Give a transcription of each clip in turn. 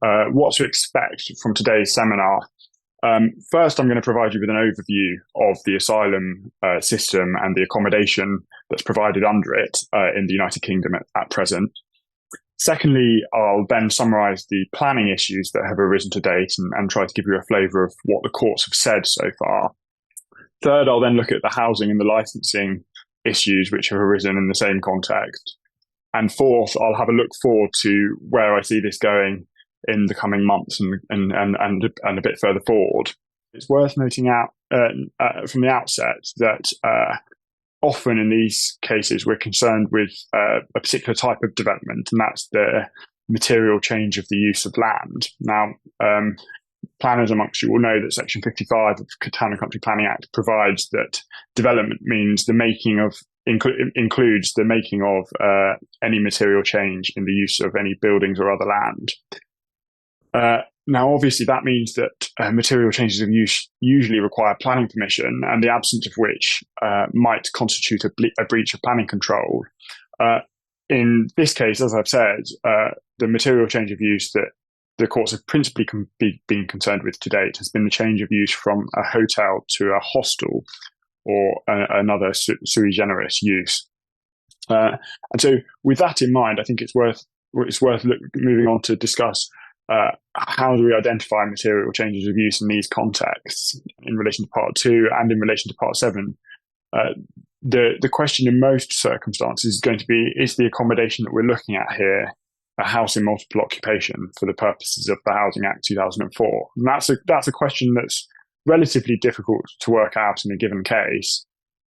what to expect from today's seminar. First, I'm going to provide you with an overview of the asylum system and the accommodation that's provided under it in the United Kingdom at present. Secondly, I'll then summarise the planning issues that have arisen to date and try to give you a flavour of what the courts have said so far. Third, I'll then look at the housing and the licensing issues which have arisen in the same context. And fourth, I'll have a look forward to where I see this going in the coming months and a bit further forward. It's worth noting out from the outset that often in these cases we're concerned with a particular type of development, and that's the material change of the use of land. Now, planners amongst you will know that Section 55 of the Town and Country Planning Act provides that development means the making of includes the making of any material change in the use of any buildings or other land. Now, obviously, that means that material changes of use usually require planning permission, and the absence of which might constitute a breach of planning control. In this case, as I've said, the material change of use that the courts have principally been concerned with to date has been the change of use from a hotel to a hostel or another sui generis use. And so, with that in mind, I think it's worth moving on to discuss how do we identify material changes of use in these contexts in relation to Part 2 and in relation to Part 7. The question in most circumstances is going to be, is the accommodation that we're looking at here a house in multiple occupation for the purposes of the Housing Act 2004? And that's a question that's relatively difficult to work out in a given case,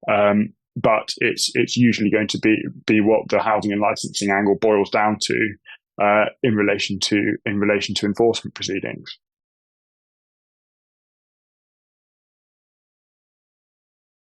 but it's usually going to be what the housing and licensing angle boils down to in relation to enforcement proceedings.